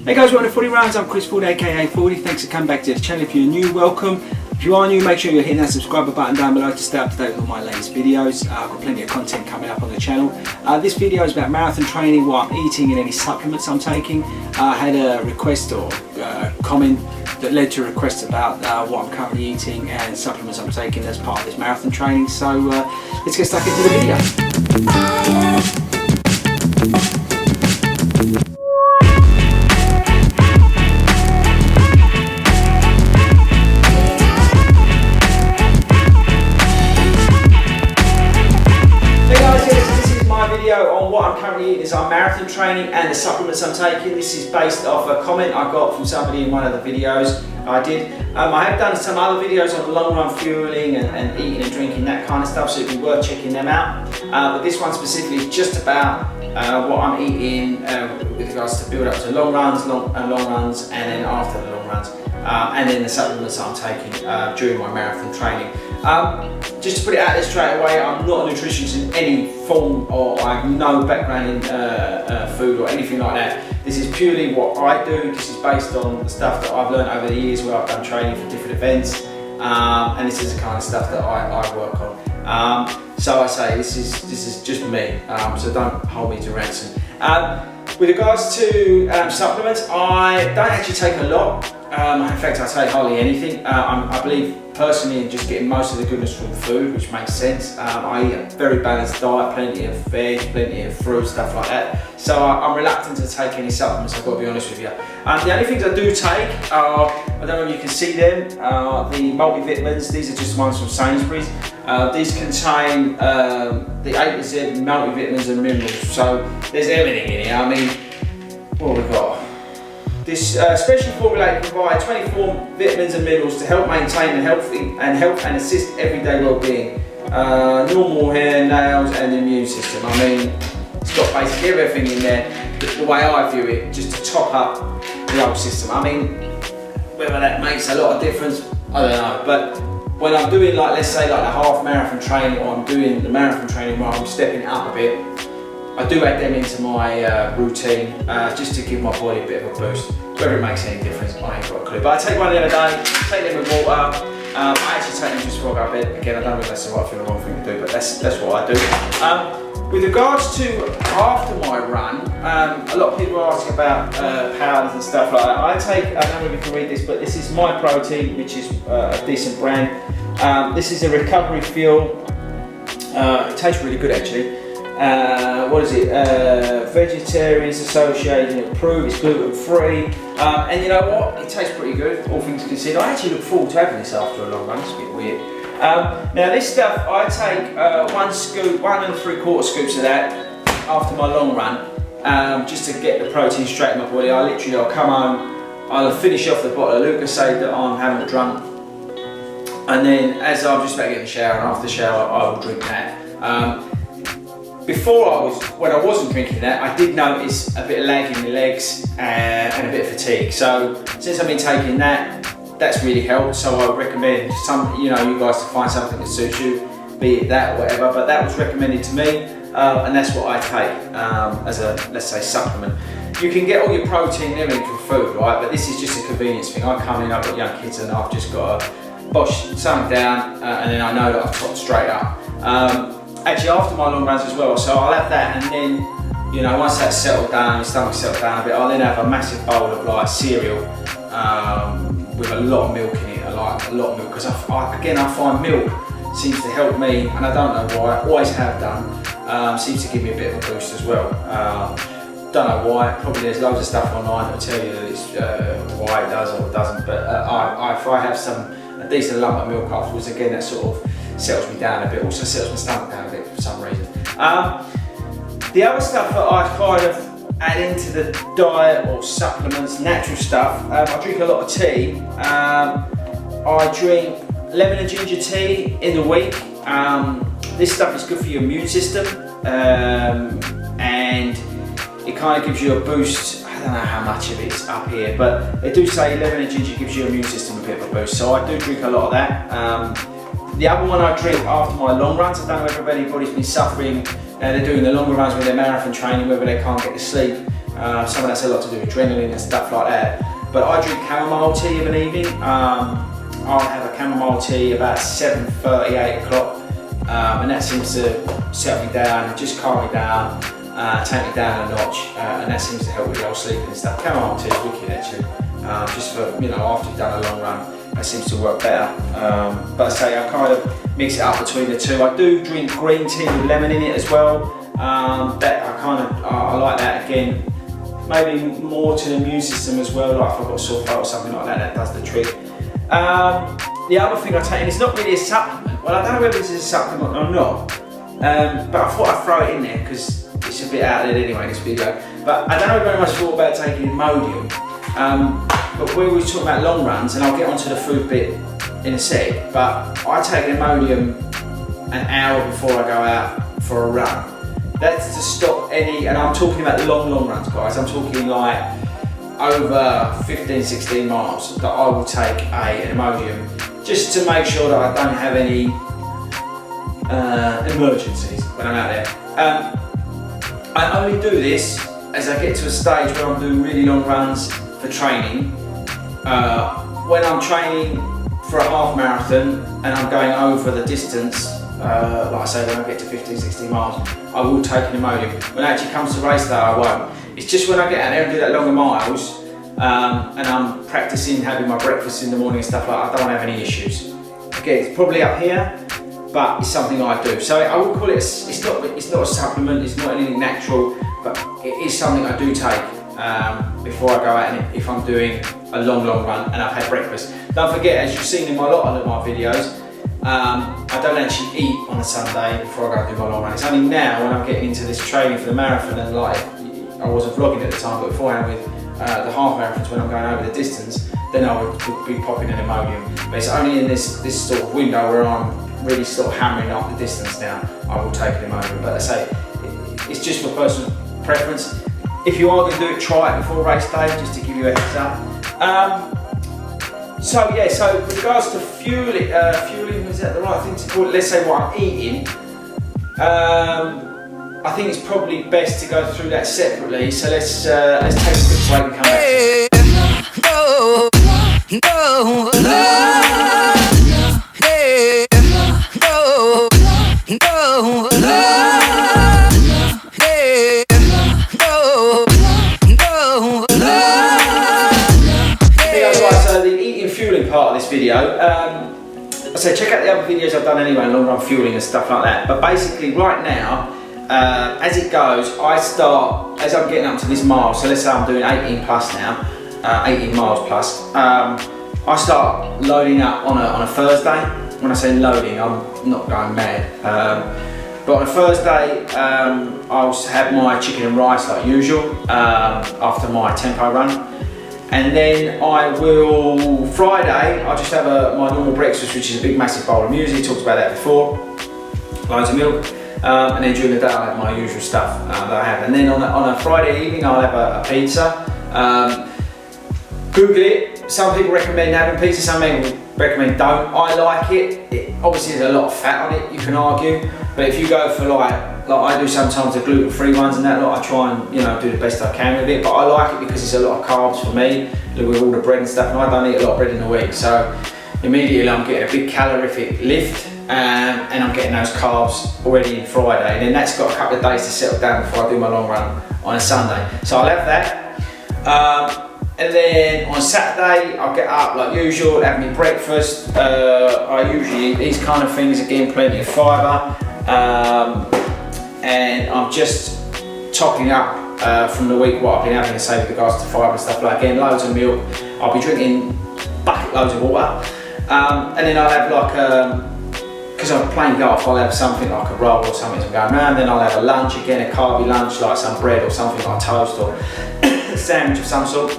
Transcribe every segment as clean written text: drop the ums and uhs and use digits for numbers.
Hey guys, welcome to FORDY Rounds. I'm Chris Ford, aka FORDY. Thanks for coming back to the channel. If you're new, welcome. If you are new, make sure you're hitting that subscribe button down below to stay up to date with all my latest videos. I've got plenty of content coming up on the channel. This video is about marathon training, what I'm eating and any supplements I'm taking. I had a request or comment that led to a request about what I'm currently eating and supplements I'm taking as part of this marathon training. So let's get stuck into the video. On what I'm currently eating is our marathon training and the supplements I'm taking. This is based off a comment I got from somebody in one of the videos I did. I have done some other videos on long run fueling and eating and drinking, that kind of stuff, so it'd be worth checking them out. But this one specifically is just about what I'm eating with regards to build up to long runs and then after the long runs. And then the supplements I'm taking during my marathon training. Just to put it out there straight away, I'm not a nutritionist in any form, or I have no background in food or anything like that. This is purely what I do. This is based on the stuff that I've learned over the years where I've done training for different events, and this is the kind of stuff that I work on. So I say this is just me, so don't hold me to ransom. With regards to supplements, I don't actually take a lot. In fact, I take hardly anything. I believe personally in just getting most of the goodness from food, which makes sense. I eat a very balanced diet, plenty of veg, plenty of fruit, stuff like that. So I'm reluctant to take any supplements, I've got to be honest with you. The only things I do take are, I don't know if you can see them, the multivitamins. These are just ones from Sainsbury's. These contain the A to Z multivitamins and minerals. So there's everything in here. I mean, what have we got? This specially formulated provides 24 vitamins and minerals to help maintain and help and assist everyday well-being, normal hair, nails, and the immune system. I mean, it's got basically everything in there. The way I view it, just to top up the whole system. I mean, whether that makes a lot of difference, I don't know. But when I'm doing, like, let's say, like the half marathon training, or I'm doing the marathon training where I'm stepping it up a bit, I do add them into my routine just to give my body a bit of a boost. Whether it makes any difference, I ain't got a clue. But I take one the other day, take them with water. I actually take them just before I go to bed. Again, I don't know if that's the right thing or the wrong thing to do, but that's what I do. With regards to after my run, a lot of people are asking about powders and stuff like that. I take, I don't know if you can read this, but this is My Protein, which is a decent brand. This is a recovery fuel. It tastes really good actually. What is it? Vegetarians Association approved, it's gluten free, and you know what? It tastes pretty good, all things considered. I actually look forward to having this after a long run. It's a bit weird. Now this stuff, I take 1 3/4 scoops of that after my long run, just to get the protein straight in my body. I'll come home, I'll finish off the bottle of Lucozade that I haven't drunk, and then as I'm just about to get in the shower and after the shower, I will drink that. When I wasn't drinking that, I did notice a bit of lag in my legs and a bit of fatigue. So since I've been taking that, that's really helped. So I would recommend you guys to find something that suits you, be it that or whatever. But that was recommended to me, and that's what I take as a, let's say, supplement. You can get all your protein and everything from food, right? But this is just a convenience thing. I come in, I've got young kids, and I've just got to bosh something down, and then I know that I've topped straight up. Actually, after my long runs as well, so I'll have that, and then, once that's settled down, your stomach's settled down a bit, I'll then have a massive bowl of like cereal with a lot of milk in it. I like a lot of milk because I find milk seems to help me, and I don't know why, always have done, seems to give me a bit of a boost as well. Don't know why, probably there's loads of stuff online that will tell you that it's why it does or it doesn't, but if I have a decent lump of milk afterwards, again, that sort of settles me down a bit, also settles my stomach down a bit for some reason. The other stuff that I kind of add into the diet or supplements, natural stuff, I drink a lot of tea. I drink lemon and ginger tea in the week. This stuff is good for your immune system, and it kind of gives you a boost. I don't know how much of it's up here, but they do say lemon and ginger gives your immune system a bit of a boost, so I do drink a lot of that. The other one I drink after my long runs, I don't know if anybody's been suffering, they're doing the longer runs with their marathon training, whether they can't get to sleep. Some of that's a lot to do with adrenaline and stuff like that. But I drink chamomile tea of an evening. I'll have a chamomile tea about 7:30, 8 o'clock, and that seems to settle me down, just calm me down, take me down a notch, and that seems to help with the old sleeping and stuff. Chamomile tea is wicked actually, just for, you know, after you've done a long run, that seems to work better. But I say I kind of mix it up between the two. I do drink green tea with lemon in it as well. That I like that again. Maybe more to the immune system as well, like if I've got a sore throat or something like that, that does the trick. The other thing I take, and it's not really a supplement, well I don't know whether this is a supplement or not, but I thought I'd throw it in there because it's a bit out there anyway in this video. But I don't know very much thought about taking Imodium, but we were talking about long runs, and I'll get onto the food bit in a sec, but I take Imodium an hour before I go out for a run. That's to stop any, and I'm talking about long runs guys, I'm talking like over 15-16 miles that I will take an Imodium just to make sure that I don't have any emergencies when I'm out there. I only do this as I get to a stage where I'm doing really long runs for training. When I'm training for a half marathon and I'm going over the distance, like I say, when I get to 15-16 miles, I will take an Imodium. When it actually comes to race day, I won't. It's just when I get out there and do that longer miles, and I'm practicing having my breakfast in the morning and stuff like that, I don't want to have any issues. Again, it's probably up here, but it's something I do. So I would call it, it's not a supplement, it's not anything natural, but it is something I do take before I go out, and if I'm doing a long run and I've had breakfast. Don't forget, as you've seen in a lot of my videos, I don't actually eat on a Sunday before I go and do my long run. It's only now when I'm getting into this training for the marathon, and like I wasn't vlogging at the time, but beforehand with the half marathons when I'm going over the distance, then I would be popping an Imodium. But it's only in this sort of window where I'm really sort of hammering up the distance now, I will take an Imodium. But I say, it's just for personal preference. If you are going to do it, try it before race day, just to give you a heads up. So yeah, so with regards to fueling, is that the right thing to call it? Let's say what I'm eating. I think it's probably best to go through that separately. So let's take a quick break and come back to it. So the eating fueling part of this video. So check out the other videos I've done anyway, long run fueling and stuff like that. But basically right now, as it goes, I start, as I'm getting up to this mile, so let's say I'm doing 18 plus now, 18 miles plus, I start loading up on a Thursday. When I say loading, I'm not going mad. But on a Thursday, I'll have my chicken and rice like usual, after my tempo run. And then I will, Friday, I'll just have my normal breakfast, which is a big massive bowl of muesli, talked about that before, loads of milk, and then during the day I'll have my usual stuff that I have. And then on a Friday evening I'll have a pizza. Google it, some people recommend having pizza, some people recommend don't. I like it. Obviously there's a lot of fat on it, you can argue, but if you go for like I do sometimes the gluten-free ones and that lot, I try and, you know, do the best I can with it, but I like it because it's a lot of carbs for me, with all the bread and stuff, and I don't eat a lot of bread in a week, so immediately I'm getting a big calorific lift, and I'm getting those carbs already in Friday, and then that's got a couple of days to settle down before I do my long run on a Sunday. So I'll have that. And then on Saturday, I'll get up like usual, have my breakfast. I usually eat these kind of things, again, plenty of fibre. And I'm just topping up from the week what I've been having to say with regards to fibre and stuff like that. Again, loads of milk. I'll be drinking bucket loads of water. And then I'll have like, because I'm playing golf, I'll have something like a roll or something to go around. Then I'll have a lunch, again, a carby lunch, like some bread or something like toast or a sandwich of some sort.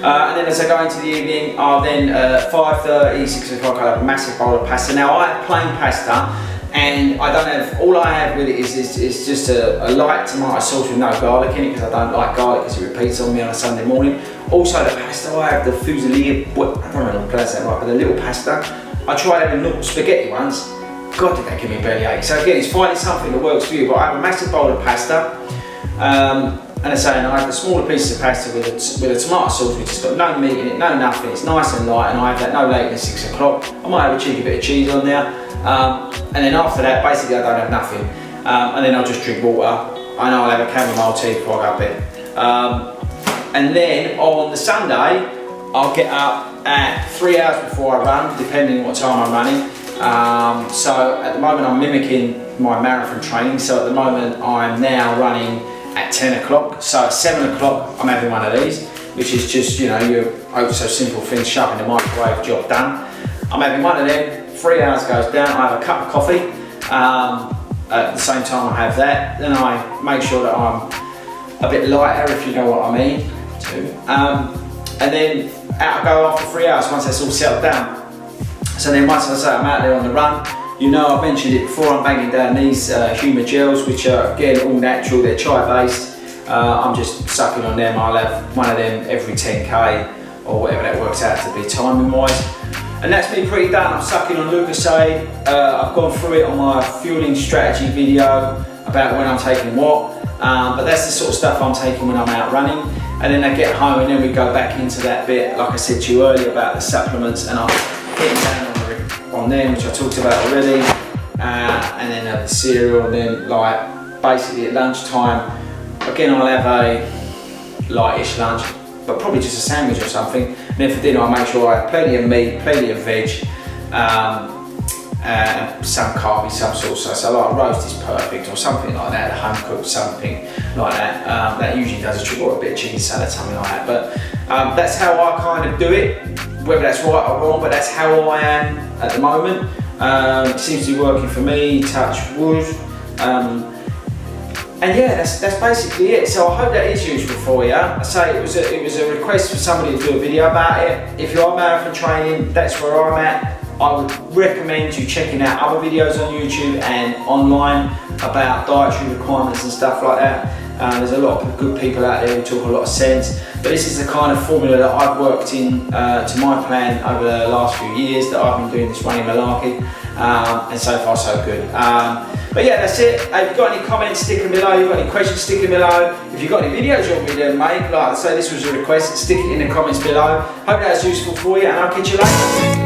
And then as I go into the evening, I'll then 5:30, 6 o'clock, I'll have a massive bowl of pasta. Now I have plain pasta, and I don't have, all I have with it is just a light tomato sauce with no garlic in it, because I don't like garlic because it repeats on me on a Sunday morning. Also the pasta, I have the fusilli, I don't know how to pronounce that right, but the little pasta. I tried having little spaghetti ones, God did that give me a bellyache. So again, it's finding something that works for you, but I have a massive bowl of pasta. and I say, and I have the smaller pieces of pasta with a tomato sauce, which has got no meat in it, no nothing. It's nice and light, and I have that no later than 6 o'clock. I might have a cheeky bit of cheese on there, and then after that, basically I don't have nothing. And then I'll just drink water, and I'll have a chamomile tea before I go to bed. And then on the Sunday, I'll get up at 3 hours before I run, depending on what time I'm running. So at the moment I'm mimicking my marathon training. So at the moment I'm now running at 10 o'clock. So at 7 o'clock I'm having one of these, which is just, you know, your oh so simple thing, shove in the microwave, job done. I'm having one of them, 3 hours goes down, I have a cup of coffee. At the same time I have that, then I make sure that I'm a bit lighter, if you know what I mean, too. And then out I go after 3 hours once that's all settled down. So then once I say I'm out there on the run, you know, I've mentioned it before, I'm banging down these humour gels, which are again all natural, they're chai based. I'm just sucking on them. I'll have one of them every 10k or whatever that works out to be timing wise. And that's me pretty done. I'm sucking on Lucozade. I've gone through it on my fueling strategy video about when I'm taking what. But that's the sort of stuff I'm taking when I'm out running. And then I get home and then we go back into that bit, like I said to you earlier about the supplements, and I'm hitting down on them, which I talked about already. And then the cereal, and then like basically at lunchtime, again I'll have a lightish lunch, but probably just a sandwich or something. And then for dinner I'll make sure I have plenty of meat, plenty of veg, some carby, some sort of sauce. So like a roast is perfect, or something like that, a home cooked something like that. That usually does a trick, or a bit of chicken salad, something like that. But that's how I kind of do it, whether that's right or wrong, but that's how I am at the moment. It seems to be working for me, touch wood. And yeah, that's basically it. So I hope that is useful for you. I say it was a request for somebody to do a video about it. If you are marathon training, that's where I'm at. I would recommend you checking out other videos on YouTube and online about dietary requirements and stuff like that. There's a lot of good people out there who talk a lot of sense. But this is the kind of formula that I've worked in to my plan over the last few years that I've been doing this running malarkey. And so far so good. But yeah, that's it. If you've got any comments, stick them below. If you've got any questions, stick them below. If you've got any videos you want me to make, like I say, this was a request, stick it in the comments below. Hope that was useful for you, and I'll catch you later.